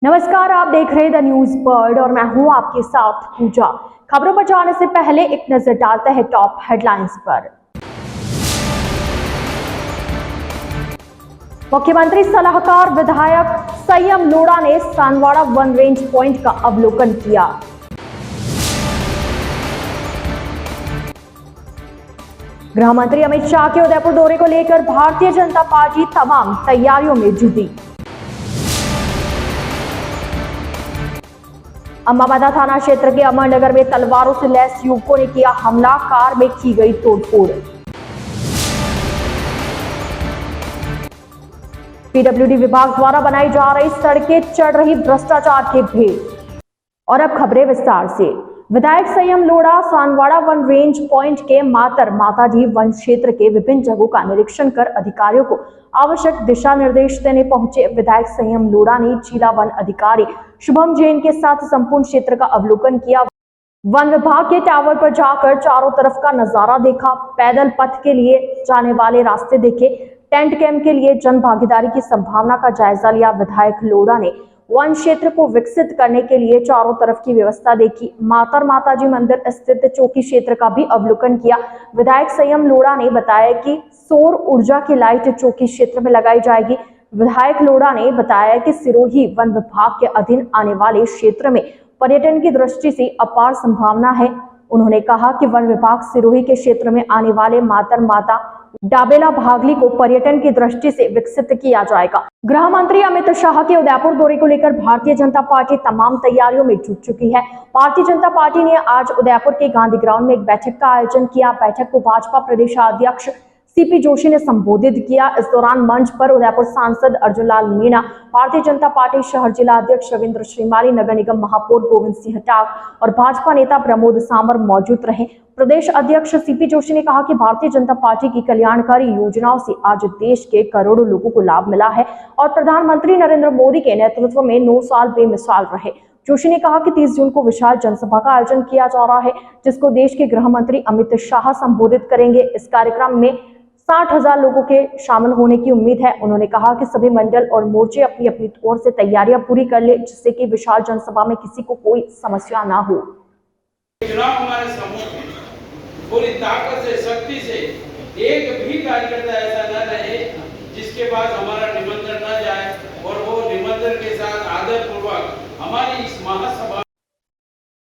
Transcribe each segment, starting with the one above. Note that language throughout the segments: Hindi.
नमस्कार, आप देख रहे हैं द न्यूज बर्ड और मैं हूं आपके साथ पूजा। खबरों पर जाने से पहले एक नजर डालते हैं टॉप हेडलाइंस पर। मुख्यमंत्री सलाहकार विधायक संयम लोढ़ा ने सानवाड़ा वन रेंज पॉइंट का अवलोकन किया। गृह मंत्री अमित शाह के उदयपुर दौरे को लेकर भारतीय जनता पार्टी तमाम तैयारियों में जुटी। अम्बाबादा थाना क्षेत्र के अमरनगर में तलवारों से लैस युवकों ने किया हमला, कार में की गई तोड़फोड़। पीडब्ल्यूडी विभाग द्वारा बनाई जा रही सड़कें चढ़ रही भ्रष्टाचार के भेद। और अब खबरें विस्तार से। विधायक Sanyam Lodha सानवाड़ा one range point के माताजी वन क्षेत्र के विभिन्न जगहों का निरीक्षण कर अधिकारियों को आवश्यक दिशा निर्देश देने पहुंचे। विधायक संयम लोढ़ा ने जिला वन अधिकारी शुभम जैन के साथ संपूर्ण क्षेत्र का अवलोकन किया। वन विभाग के टावर पर जाकर चारों तरफ का नजारा देखा, पैदल पथ के लिए जाने वाले रास्ते देखे, टेंट कैंप के लिए जन भागीदारी की संभावना का जायजा लिया। विधायक लोढ़ा ने वन क्षेत्र को विकसित करने के लिए चारों तरफ की व्यवस्था देखी। माताजी मंदिर स्थित चौकी क्षेत्र का भी अवलोकन किया। विधायक संयम लोढ़ा ने बताया कि सौर ऊर्जा की लाइट चौकी क्षेत्र में लगाई जाएगी। विधायक लोढ़ा ने बताया कि सिरोही वन विभाग के अधीन आने वाले क्षेत्र में पर्यटन की दृष्टि से अपार संभावना है। उन्होंने कहा कि वन विभाग सिरोही के क्षेत्र में आने वाले माता डाबेला भागली को पर्यटन की दृष्टि से विकसित किया जाएगा। गृह मंत्री अमित शाह के उदयपुर दौरे को लेकर भारतीय जनता पार्टी तमाम तैयारियों में जुट चुकी है। भारतीय जनता पार्टी ने आज उदयपुर के गांधी ग्राउंड में एक बैठक का आयोजन किया। बैठक को भाजपा प्रदेशाध्यक्ष सीपी जोशी ने संबोधित किया। इस दौरान मंच पर उदयपुर सांसद अर्जुन लाल मीणा, भारतीय जनता पार्टी शहर जिला अध्यक्ष रविंद्र श्रीमाली, नगर निगम महापौर गोविंद सिंह टाक और भाजपा नेता प्रमोद सांवर मौजूद रहे। प्रदेश अध्यक्ष सीपी जोशी ने कहा कि भारतीय जनता पार्टी की कल्याणकारी योजनाओं से आज देश के करोड़ों लोगों को लाभ मिला है और प्रधानमंत्री नरेंद्र मोदी के नेतृत्व में 9 साल बेमिसाल रहे। जोशी ने कहा कि 30 जून को विशाल जनसभा का आयोजन किया जा रहा है, जिसको देश के गृह मंत्री अमित शाह संबोधित करेंगे। इस कार्यक्रम में 60,000 लोगों के शामिल होने की उम्मीद है। उन्होंने कहा कि सभी मंडल और मोर्चे अपनी अपनी ओर से तैयारियां पूरी कर ले, जिससे कि विशाल जनसभा में किसी को कोई समस्या ना हो। चुनाव हमारे समूह में पूरी ताकत से, शक्ति से एक भी कार्यकर्ता ऐसा न रहे जिसके पास हमारा निमंत्रण न जाए और वो निमंत्रण के साथ आदर पूर्वक हमारी इस महासभा।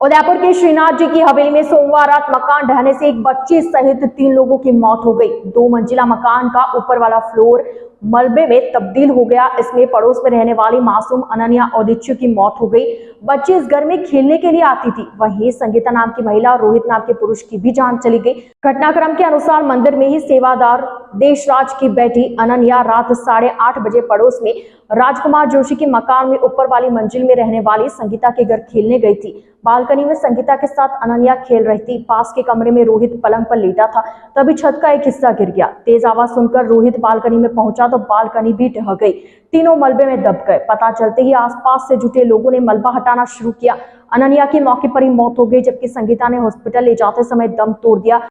उदयपुर के श्रीनाथ जी की हवेली में सोमवार रात मकान ढहने से एक बच्ची सहित 3 लोगों की मौत हो गई। 2 मंजिला मकान का ऊपर वाला फ्लोर मलबे में तब्दील हो गया। इसमें पड़ोस में रहने वाली मासूम अनन्या औदिच्य की मौत हो गई। बच्ची इस घर में खेलने के लिए आती थी। वहीं संगीता नाम की महिला और रोहित नाम के पुरुष की भी जान चली गई। घटनाक्रम के अनुसार मंदिर में ही सेवादार देशराज की बेटी अनन्या रात 8:30 बजे पड़ोस में राजकुमार जोशी के मकान में ऊपर वाली मंजिल में रहने वाली संगीता के घर खेलने गई थी। बालकनी में संगीता के साथ अनन्या खेल रही थी। पास के कमरे में रोहित पलंग पर लेटा था, तभी छत का एक हिस्सा गिर गया। तेज आवाज सुनकर रोहित बालकनी में पहुंचा तो बालकनी भी ढह गई। तीनों मलबे में दब गए। पता चलते ही आसपास से जुटे लोगों ने मलबा हटाना शुरू किया। अनन्या की मौके पर ही मौत हो गई, जबकि संगीता ने हॉस्पिटल ले जाते समय दम तोड़ दिया।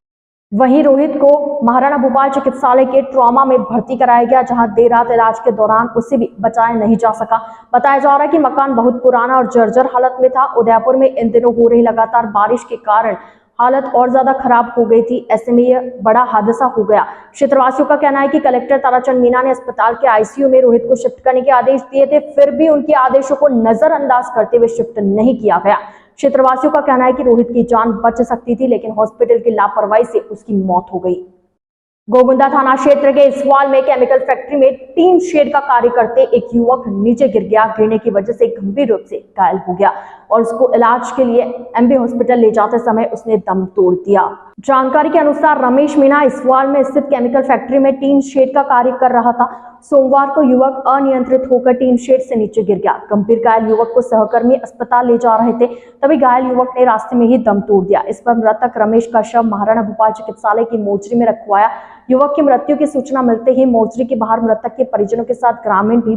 वहीं रोहित को महाराणा भोपाल चिकित्सालय के ट्रॉमा में भर्ती कराया गया, जहां देर रात इलाज के दौरान उसे भी बचाया नहीं जा सका। बताया जा रहा है कि मकान बहुत पुराना और जर्जर हालत में था। उदयपुर में इन दिनों हो रही लगातार बारिश के कारण हालत और ज्यादा खराब हो गई थी। ऐसे में यह बड़ा हादसा हो गया। क्षेत्रवासियों का कहना है कि कलेक्टर ताराचंद मीणा ने अस्पताल के आईसीयू में रोहित को शिफ्ट करने के आदेश दिए थे, फिर भी उनके आदेशों को नजरअंदाज करते हुए शिफ्ट नहीं किया गया। क्षेत्रवासियों का कहना है कि रोहित की जान बच सकती थी, लेकिन हॉस्पिटल की लापरवाही से उसकी मौत हो गई। गोविंदा थाना क्षेत्र के इसवाल में केमिकल फैक्ट्री में टीन शेड का कार्य करते एक युवक नीचे गिर गया। गिरने की वजह से गंभीर रूप से घायल हो गया और उसको इलाज के लिए एमबी हॉस्पिटल ले जाते समय उसने दम तोड़ दिया। जानकारी के अनुसार रमेश मीणा इसवाल में स्थित केमिकल फैक्ट्री में टीन शेड का कार्य कर रहा था। सोमवार को युवक अनियंत्रित होकर टीन शेड से नीचे गिर गया। गंभीर घायल युवक को सहकर्मी अस्पताल ले जा रहे थे, तभी घायल युवक ने रास्ते में ही दम तोड़ दिया। इस पर मृतक रमेश का शव महाराणा भोपाल चिकित्सालय की मोर्चरी में रखवाया। युवक की मृत्यु की सूचना मिलते ही मोर्चरी के बाहर मृतक के परिजनों के साथ ग्रामीण भी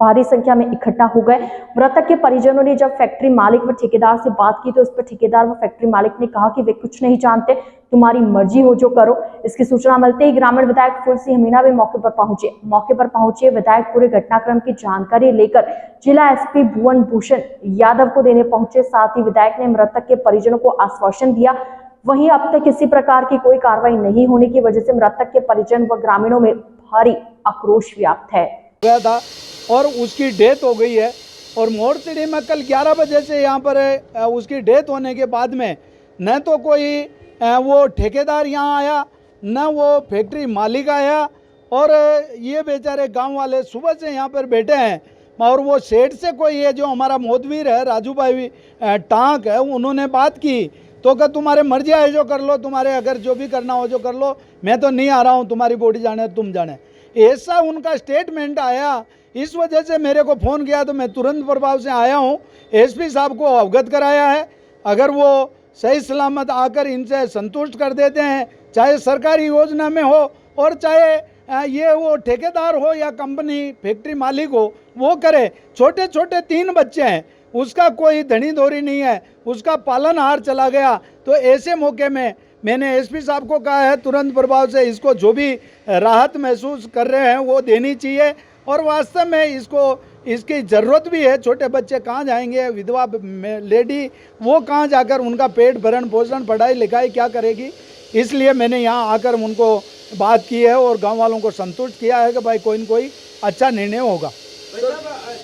भारी संख्या में इकट्ठा हो गए। मृतक के परिजनों ने जब फैक्ट्री मालिक व ठेकेदार से बात की तो इस पर ठेकेदार व फैक्ट्री मालिक ने कहा कि वे कुछ नहीं जानते, तुम्हारी मर्जी हो जो करो। इसकी सूचना मिलते ही ग्रामीण विधायक फूल सिंह मीणा भी मौके पर पहुंचे विधायक पूरे घटनाक्रम की जानकारी लेकर जिला एसपी भुवन भूषण यादव को देने पहुंचे। साथ ही विधायक ने मृतक के परिजनों को आश्वासन दिया। वहीं अब तक किसी प्रकार की कोई कार्रवाई नहीं होने की वजह से मृतक के परिजन व ग्रामीणों में भारी आक्रोश व्याप्त है। गया था और उसकी डेथ हो गई है और मोरतड़ी में कल 11 बजे से यहाँ पर उसकी डेथ होने के बाद में न तो कोई वो ठेकेदार यहाँ आया, न वो फैक्ट्री मालिक आया और ये बेचारे गांव वाले सुबह से यहाँ पर बैठे हैं। और वो सेठ से कोई है जो हमारा मोदवीर है राजू भाई टांक है, उन्होंने बात की तो क्या तुम्हारे मर्जी है जो कर लो, तुम्हारे अगर जो भी करना हो जो कर लो, मैं तो नहीं आ रहा हूँ, तुम्हारी बॉडी जाने तुम जाने, ऐसा उनका स्टेटमेंट आया। इस वजह से मेरे को फ़ोन किया तो मैं तुरंत प्रभाव से आया हूँ, एसपी साहब को अवगत कराया है। अगर वो सही सलामत आकर इनसे संतुष्ट कर देते हैं, चाहे सरकारी योजना में हो और चाहे ये वो ठेकेदार हो या कंपनी फैक्ट्री मालिक हो, वो करे। छोटे छोटे 3 बच्चे हैं, उसका कोई धनी धोरी नहीं है, उसका पालनहार चला गया। तो ऐसे मौके में मैंने एसपी साहब को कहा है तुरंत प्रभाव से इसको जो भी राहत महसूस कर रहे हैं वो देनी चाहिए। और वास्तव में इसकी ज़रूरत भी है। छोटे बच्चे कहाँ जाएंगे, विधवा लेडी वो कहाँ जाकर उनका पेट भरण पोषण पढ़ाई लिखाई क्या करेगी। इसलिए मैंने यहाँ आकर उनको बात की है और गांव वालों को संतुष्ट किया है कि भाई कोई न कोई अच्छा निर्णय होगा।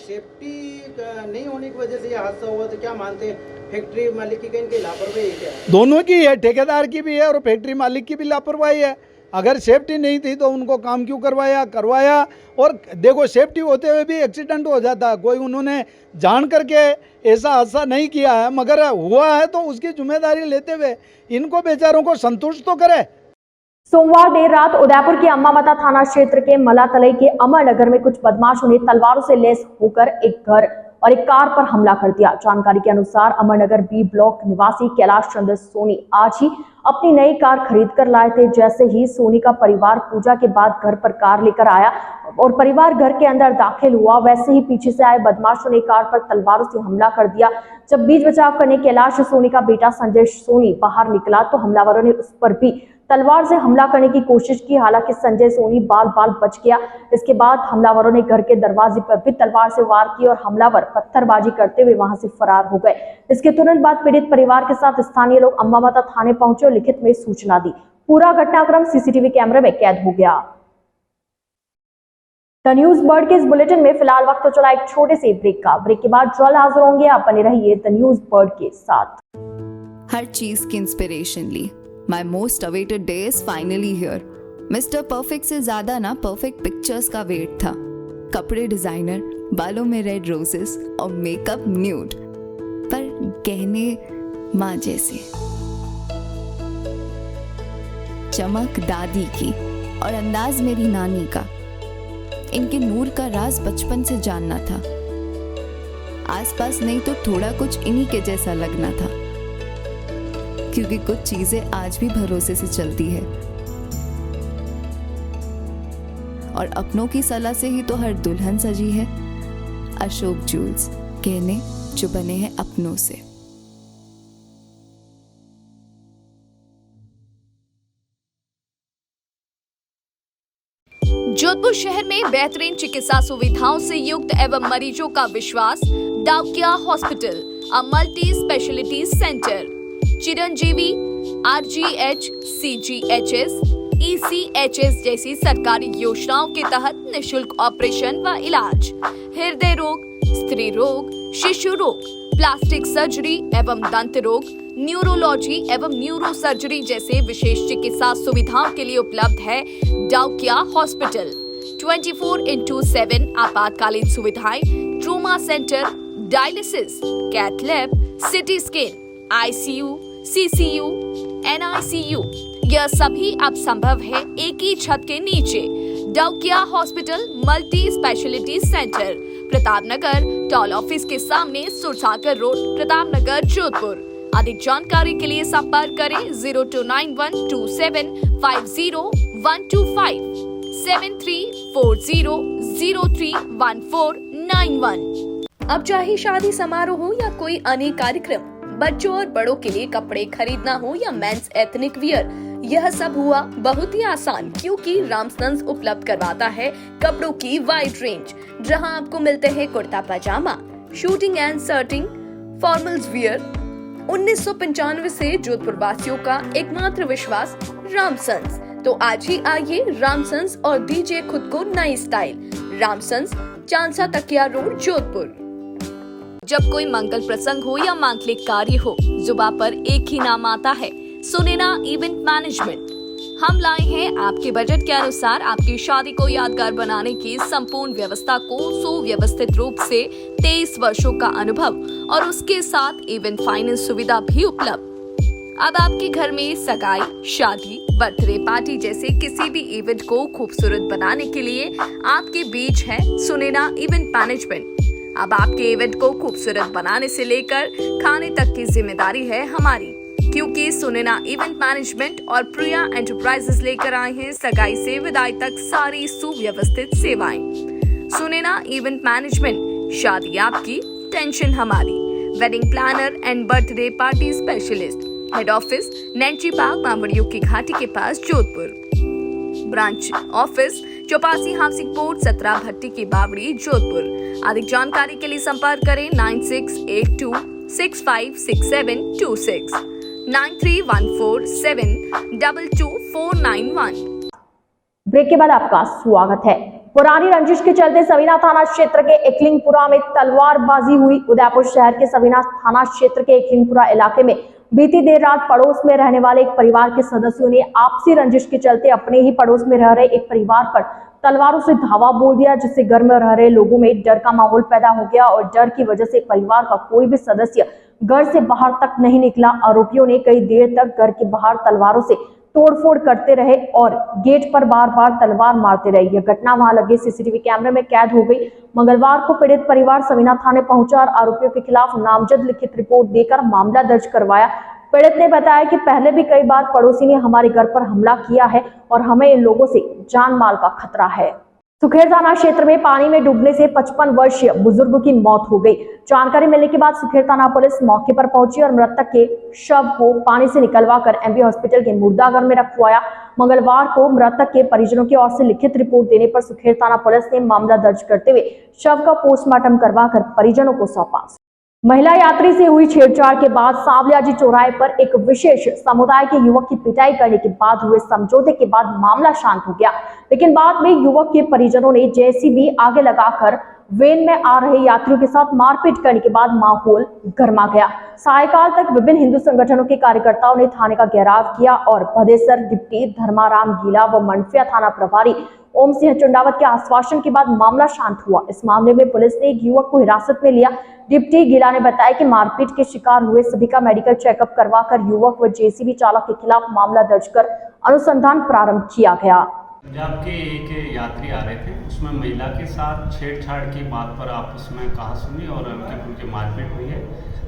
सेफ्टी नहीं होने की वजह से ये हादसा हुआ, तो क्या मानते हैं फैक्ट्री मालिक की कहीं लापरवाही क्या है? दोनों की है, ठेकेदार की भी है और फैक्ट्री मालिक की भी लापरवाही है। अगर सेफ्टी नहीं थी तो उनको काम क्यों करवाया। और देखो सेफ्टी होते हुए भी एक्सीडेंट हो जाता, कोई उन्होंने जान करके ऐसा हादसा नहीं किया है, मगर हुआ है तो उसकी जिम्मेदारी लेते हुए इनको बेचारों को संतुष्ट तो करे। सोमवार देर रात उदयपुर के अम्बामाता थाना क्षेत्र के मलातलई के अमरनगर में कुछ बदमाशों ने तलवारों से लैस होकर एक घर और एक कार पर हमला कर दिया। जानकारी के अनुसार अमरनगर बी ब्लॉक निवासी कैलाश चंद्र सोनी आज ही अपनी नई कार खरीद कर लाए थे। जैसे ही सोनी का परिवार पूजा के बाद घर पर कार लेकर आया और परिवार घर के अंदर दाखिल हुआ, वैसे ही पीछे से आए बदमाशों ने कार पर तलवारों से हमला कर दिया। जब बीच बचाव करने कैलाश सोनी का बेटा संजय सोनी बाहर निकला तो हमलावरों ने उस पर भी तलवार से हमला करने की कोशिश की। हालांकि संजय सोनी बाल बच गया। इसके बाद हमलावरों ने घर के दरवाजे पर भी तलवार से वार की और हमलावर पत्थरबाजी करते हुए वहां से फरार हो गए। इसके तुरंत बाद पीड़ित परिवार के साथ स्थानीय लोग अम्बामाता थाने पहुंचे और लिखित में सूचना दी। पूरा घटनाक्रम सीसीटीवी कैमरे में कैद हो गया। द न्यूज बर्ड के इस बुलेटिन में फिलहाल वक्त तो चला एक छोटे से ब्रेक का। ब्रेक के बाद जल्द हाजिर होंगे, आप बने रहिए द न्यूज बर्ड के साथ। हर चीज की इंस्पिरेशन ली। My most awaited day is finally here. Mr. Perfect से ज्यादा ना परफेक्ट पिक्चर्स का वेट था। कपड़े डिजाइनर, बालों में रेड रोजेस और मेकअप न्यूड, पर गहने माँ जैसे। चमक दादी की और अंदाज मेरी नानी का। इनके नूर का राज बचपन से जानना था। आसपास नहीं तो थोड़ा कुछ इन्हीं के जैसा लगना था, क्योंकि कुछ चीजें आज भी भरोसे से चलती है और अपनों की सलाह से ही तो हर दुल्हन सजी है। अशोक ज्वेल्स, गहने जो बने हैं अपनों से। जोधपुर शहर में बेहतरीन चिकित्सा सुविधाओं से युक्त एवं मरीजों का विश्वास डाकिया hospital, a multi speciality centre. Chiranjeevi, RGH, CGHS, ECHS जैसी सरकारी योजनाओं के तहत निशुल्क ऑपरेशन व इलाज, हृदय रोग, स्त्री रोग, शिशु रोग, प्लास्टिक सर्जरी एवं दंत रोग, न्यूरोलॉजी एवं न्यूरो सर्जरी जैसे विशेष चिकित्सा सुविधाओं के लिए उपलब्ध है डाकिया हॉस्पिटल। 24/7 आपातकालीन सुविधाएं, trauma centre, dialysis, cath lab, CT scan, ICU, CCU, NICU, यह सभी अब संभव है एक ही छत के नीचे। Dakiya hospital multi speciality centre, Pratapnagar toll office के सामने, सुरसागर रोड, प्रतापनगर, जोधपुर। अधिक जानकारी के लिए संपर्क करें 0291275012 7340031491। अब चाहे शादी समारोह हो या कोई अन्य कार्यक्रम, बच्चों और बड़ों के लिए कपड़े खरीदना हो या मेंस एथनिक वियर, यह सब हुआ बहुत ही आसान, क्योंकि रामसन्स उपलब्ध करवाता है कपड़ों की वाइड रेंज, जहां आपको मिलते हैं kurta pyjama, shooting and shirting, formals wear. 1995 से जोधपुर वासियों का एकमात्र विश्वास रामसन्स। तो आज ही आइए रामसन्स और दीजिए खुद को नई स्टाइल। रामसन्स, चांसा तकिया रोड, जोधपुर। जब कोई मंगल प्रसंग हो या मांगलिक कार्य हो, जुबान पर एक ही नाम आता है, सुनैना इवेंट मैनेजमेंट। हम लाए हैं आपके बजट के अनुसार आपकी शादी को यादगार बनाने की संपूर्ण व्यवस्था को सुव्यवस्थित रूप से 23 वर्षों का अनुभव और उसके साथ इवेंट फाइनेंस सुविधा भी उपलब्ध। अब आपके घर में सगाई, शादी, बर्थडे पार्टी जैसे किसी भी इवेंट को खूबसूरत बनाने के लिए आपके बीच है सुनैना इवेंट मैनेजमेंट। अब आपके इवेंट को खूबसूरत बनाने से लेकर खाने तक की जिम्मेदारी है हमारी, क्योंकि सुनैना इवेंट मैनेजमेंट और प्रिया एंटरप्राइजेस लेकर आए हैं सगाई से विदाई तक सारी सुव्यवस्थित सेवाएं। सुनैना इवेंट मैनेजमेंट, शादी आपकी, टेंशन हमारी। Wedding planner and birthday party specialist. Head office Nainchi park, मामड़ियों की घाटी के पास, Jodhpur. Branch office Chaupasi housing board, 17 भट्टी की बावड़ी, जोधपुर। अधिक जानकारी के लिए संपर्क करें 9682656726, 9314722491। ब्रेक के बाद आपका स्वागत है। पुरानी रंजिश के चलते सवीना थाना क्षेत्र के एकलिंगपुरा में तलवारबाजी हुई। उदयपुर शहर के सवीना थाना क्षेत्र के एकलिंगपुरा इलाके में बीती देर रात पड़ोस में रहने वाले एक परिवार के सदस्यों ने आपसी रंजिश के चलते अपने ही पड़ोस में रह रहे एक परिवार पर तलवारों से धावा बोल दिया, जिससे घर में रह रहे लोगों में डर का माहौल पैदा हो गया और डर की वजह से परिवार का कोई भी सदस्य घर से बाहर तक नहीं निकला। आरोपियों ने कई देर तक घर के बाहर तलवारों से तोड़फोड़ करते रहे और गेट पर बार बार तलवार मारते रहे। यह घटना वहां लगे सीसीटीवी कैमरे में कैद हो गई। मंगलवार को पीड़ित परिवार सवीना थाने पहुंचा और आरोपियों के खिलाफ नामजद लिखित रिपोर्ट देकर मामला दर्ज करवाया। पीड़ित ने बताया कि पहले भी कई बार पड़ोसी ने हमारे घर पर हमला किया है और हमें इन लोगों से जान माल का खतरा है। सुखेर थाना क्षेत्र में पानी में डूबने से 55 वर्षीय बुजुर्ग की मौत हो गई। जानकारी मिलने के बाद सुखेर थाना पुलिस मौके पर पहुंची और मृतक के शव को पानी से निकलवाकर एमबी हॉस्पिटल के मुर्दाघर में रखवाया। मंगलवार को मृतक के परिजनों की ओर से लिखित रिपोर्ट देने पर सुखेर थाना पुलिस ने मामला दर्ज करते हुए शव का पोस्टमार्टम करवाकर परिजनों को सौंपा। महिला यात्री से हुई छेड़छाड़ के बाद सांवलियाजी चौराहे पर एक विशेष समुदाय के युवक की पिटाई करने के बाद हुए समझौते के बाद मामला शांत हो गया, लेकिन बाद में युवक के परिजनों ने जेसीबी आगे लगाकर वेन में आ रहे यात्रियों के साथ मारपीट करने के बाद माहौल गर्मा गया। सायकाल तक विभिन्न हिंदू संगठनों के कार्यकर्ताओं ने थाने का घेराव किया और भदेसर डिप्टी धर्माराम गीला व मंडफिया थाना प्रभारी ओम सिंह चुंडावत के आश्वासन के बाद मामला शांत हुआ। इस मामले में पुलिस ने एक युवक को हिरासत में लिया। डिप्टी गीला ने बताया कि मारपीट के शिकार हुए सभी का मेडिकल चेकअप करवाकर युवक व जेसीबी चालक के खिलाफ मामला दर्ज कर अनुसंधान प्रारंभ किया गया। पंजाब के एक यात्री आ रहे थे, उसमें महिला के साथ छेड़छाड़ की बात पर आपस में कहासुनी और उनके मारपीट हुई है,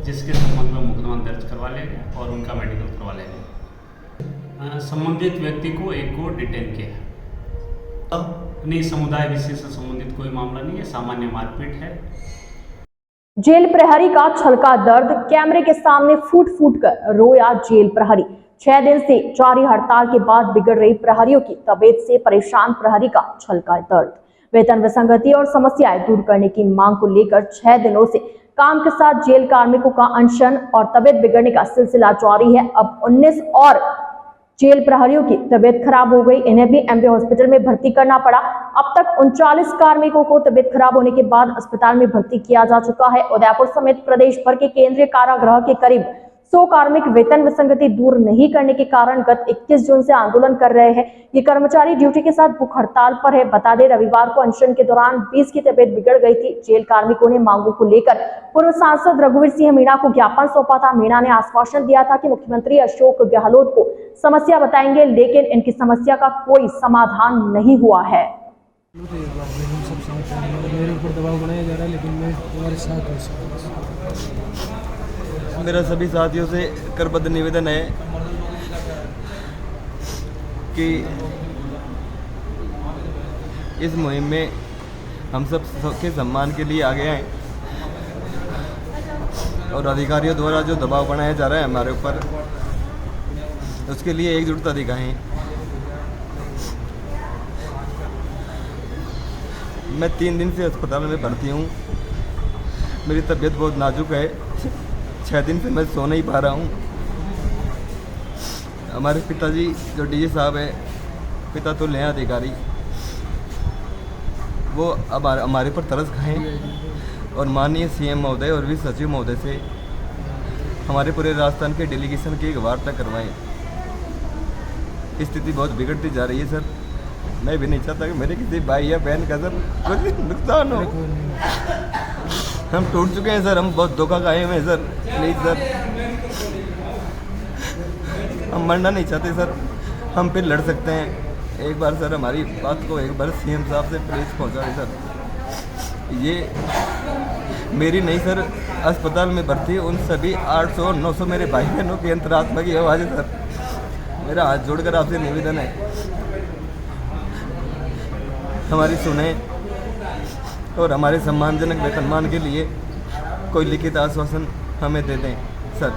जिसके संबंध में मुकदमा दर्ज करवा लिया गया और उनका मेडिकल करवा लिया गया। संबंधित व्यक्ति को एक को डिटेन किया। नहीं, समुदाय विशेष से संबंधित कोई मामला नहीं है, सामान्य मारपीट है। जेल प्रहरी का छलका दर्द, कैमरे के सामने फूट फूट कर रोया जेल प्रहरी। 6 दिन से जारी हड़ताल के बाद बिगड़ रही प्रहरियों की तबीयत से परेशान प्रहरी का छलका दर्द। वेतन विसंगति और समस्याएं दूर करने की मांग को लेकर 6 दिनों से काम के साथ जेल कार्मिकों का अनशन और तबीयत बिगड़ने का सिलसिला जारी है। अब 19 और जेल प्रहरियों की तबीयत खराब हो गई, इन्हें भी एमबी हॉस्पिटल में भर्ती करना पड़ा। अब तक 39 कार्मिकों को तबीयत खराब होने के बाद अस्पताल में भर्ती किया जा चुका है। उदयपुर समेत प्रदेश भर के केंद्रीय कारागृह के करीब 100 कार्मिक वेतन विसंगति दूर नहीं करने के कारण गत 21 जून से आंदोलन कर रहे हैं। ये कर्मचारी ड्यूटी के साथ भूख हड़ताल पर है। बता दें, रविवार को अनशन के दौरान 20 की तबीयत बिगड़ गई थी। जेल कार्मिकों ने मांगों को लेकर पूर्व सांसद रघुवीर सिंह मीणा को ज्ञापन सौंपा था। मीणा ने आश्वासन दिया था कि मुख्यमंत्री अशोक गहलोत को समस्या बताएंगे, लेकिन इनकी समस्या का कोई समाधान नहीं हुआ है। मेरे ऊपर दबाव बनाया जा रहा है, लेकिन मैं तुम्हारे साथ हूँ। मेरा सभी साथियों से करबद्ध निवेदन है कि इस मुहिम में हम सब सबके सम्मान के लिए आगे आए। और अधिकारियों द्वारा जो दबाव बनाया जा रहा है हमारे ऊपर, उसके लिए एकजुटता दिखाएं। मैं 3 दिन से अस्पताल में भर्ती हूँ। मेरी तबीयत बहुत नाजुक है। 6 दिन से मैं सो नहीं पा रहा हूँ। हमारे पिताजी जो डीजी साहब है, पिता तो नया अधिकारी, वो अब हमारे पर तरस खाएं और माननीय सीएम महोदय और वित्त सचिव महोदय से हमारे पूरे राजस्थान के डेलीगेशन की एक वार्ता करवाएं। स्थिति बहुत बिगड़ती जा रही है सर। मैं भी नहीं चाहता कि मेरे किसी भाई या बहन का सर कुछ नुकसान हो। हम टूट चुके हैं सर, हम बहुत धोखा खाए हुए हैं सर। प्लीज़ सर, हम मरना नहीं चाहते सर, हम फिर लड़ सकते हैं। एक बार सर हमारी बात को एक बार सीएम साहब से प्लीज़ पहुंचा दें सर। ये मेरी नहीं सर, अस्पताल में भर्ती उन सभी 800-900 मेरे भाई बहनों की अंतरात्मा की आवाज़ है सर। मेरा हाथ जोड़कर आपसे निवेदन है, हमारी सुने और हमारे सम्मानजनक वेतनमान के लिए कोई लिखित आश्वासन हमें दे दें सर।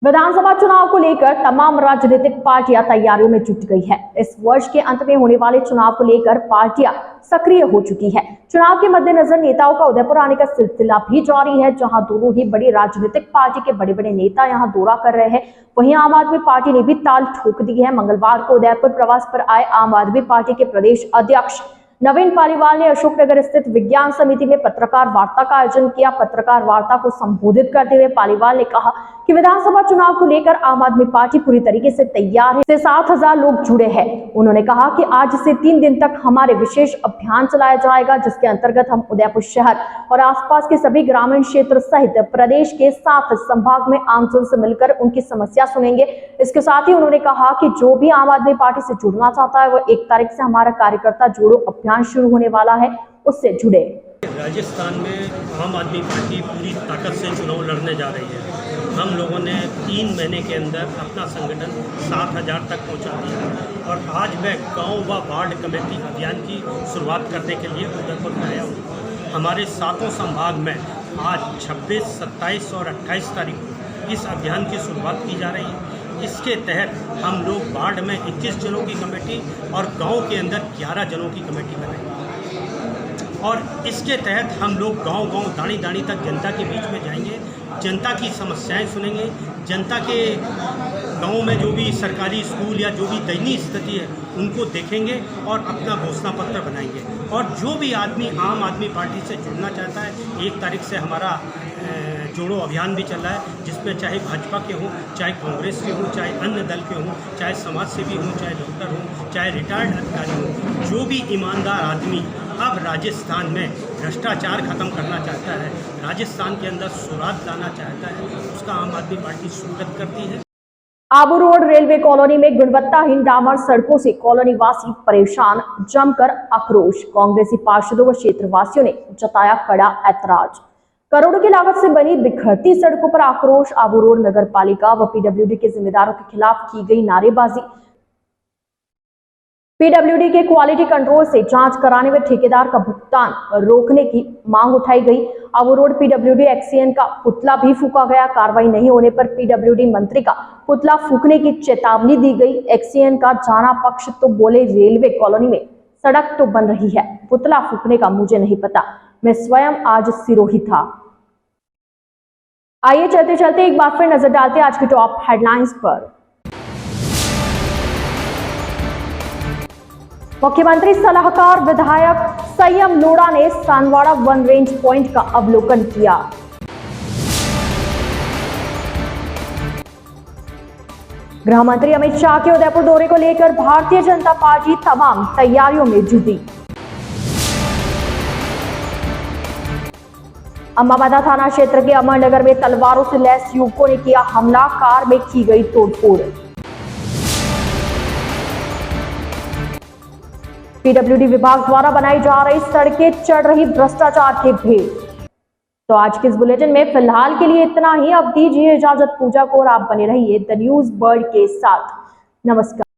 विधानसभा चुनाव को लेकर तमाम राजनीतिक पार्टियां तैयारियों में जुट गई है। इस वर्ष के अंत में होने वाले चुनाव को लेकर पार्टियां सक्रिय हो चुकी है। चुनाव के मद्देनजर नेताओं का उदयपुर आने का सिलसिला भी जारी है, जहां दोनों ही बड़ी राजनीतिक पार्टी के बड़े बड़े नेता यहां दौरा कर रहे हैं। वहीं आम आदमी पार्टी ने भी ताल ठोक दी है। मंगलवार को उदयपुर प्रवास पर आए आम आदमी पार्टी के प्रदेश अध्यक्ष नवीन पालीवाल ने अशोकनगर स्थित विज्ञान समिति में पत्रकार वार्ता का आयोजन किया। पत्रकार वार्ता को संबोधित करते हुए पालीवाल ने कहा कि विधानसभा चुनाव को लेकर आम आदमी पार्टी पूरी तरीके से तैयार है। 7,000 लोग जुड़े हैं। उन्होंने कहा कि आज से 3 दिन तक हमारे विशेष अभियान चलाया जाएगा, जिसके अंतर्गत हम उदयपुर शहर और आसपास के सभी ग्रामीण क्षेत्र सहित प्रदेश के 7 संभाग में आमजन से मिलकर उनकी समस्या सुनेंगे। इसके साथ ही उन्होंने कहा कि जो भी आम आदमी पार्टी से जुड़ना चाहता है वो 1 तारीख से हमारा कार्यकर्ता जोड़ो अभियान शुरू होने वाला है, उससे जुड़े। राजस्थान में आम आदमी पार्टी पूरी ताकत से चुनाव लड़ने जा रही है। हम लोगों ने 3 महीने के अंदर अपना संगठन 7,000 तक पहुंचा दिया और आज मैं गांव व वार्ड कमेटी अभियान की शुरुआत करने के लिए उदयपुर में आया हूँ। हमारे 7 संभाग में आज 26, 27 और 28 तारीख को इस अभियान की शुरुआत की जा रही है। इसके तहत हम लोग वार्ड में 21 जनों की कमेटी और गांव के अंदर 11 जनों की कमेटी बनाएंगे और इसके तहत हम लोग गांव-गांव, दानी-दानी तक जनता के बीच में जाएंगे, जनता की समस्याएं सुनेंगे, जनता के गांव में जो भी सरकारी स्कूल या जो भी दयनीय स्थिति है उनको देखेंगे और अपना घोषणा पत्र बनाएंगे। और जो भी आदमी आम आदमी पार्टी से जुड़ना चाहता है, 1 तारीख से हमारा जोड़ो अभियान भी चल रहा है, जिसमें चाहे भाजपा के हों, चाहे कांग्रेस के हों, चाहे अन्य दल के हों, चाहे समाज सेवी हों, चाहे डॉक्टर हों, चाहे रिटायर्ड अधिकारी हों, जो भी ईमानदार आदमी अब राजस्थान में भ्रष्टाचार खत्म करना चाहता है, राजस्थान के अंदर सुराग लाना चाहता है, उसका आम आदमी पार्टी स्वागत करती है। आबू रोड रेलवे कॉलोनी में गुणवत्ताहीन डामर सड़कों से कॉलोनी वासी परेशान, जमकर आक्रोश। कांग्रेसी पार्षदों व क्षेत्रवासियों ने जताया कड़ा ऐतराज। करोड़ों की लागत से बनी बिखरती सड़कों पर आक्रोश। आबू रोड नगर पालिका व पीडब्ल्यूडी के जिम्मेदारों के खिलाफ की गई नारेबाजी। पीडब्ल्यूडी के क्वालिटी कंट्रोल से जांच कराने व ठेकेदार का भुगतान रोकने की मांग उठाई गई। आबू रोड पीडब्ल्यूडी एक्सीएन का पुतला भी फूका गया। कार्रवाई नहीं होने पर पीडब्ल्यूडी मंत्री का पुतला फूकने की चेतावनी दी गई। एक्सीएन का जाना पक्ष तो बोले, रेलवे कॉलोनी में सड़क तो बन रही है, पुतला फूकने का मुझे नहीं पता, मैं स्वयं आज सिरोही था। आइए चलते चलते एक बार फिर नजर डालते हैं आज की टॉप हेडलाइंस पर। मुख्यमंत्री सलाहकार विधायक संयम लोढ़ा ने सानवाड़ा वन रेंज पॉइंट का अवलोकन किया। गृह मंत्री अमित शाह के उदयपुर दौरे को लेकर भारतीय जनता पार्टी तमाम तैयारियों में जुटी। अम्बाबादा थाना क्षेत्र के अमरनगर में तलवारों से लैस युवकों ने किया हमला, कार में की गई तोड़फोड़। पीडब्ल्यूडी विभाग द्वारा बनाई जा रही सड़कें चढ़ रही भ्रष्टाचार के भेद। तो आज के इस बुलेटिन में फिलहाल के लिए इतना ही। अब दीजिए इजाजत पूजा को और आप बने रहिए द न्यूज वर्ल्ड के साथ। नमस्कार।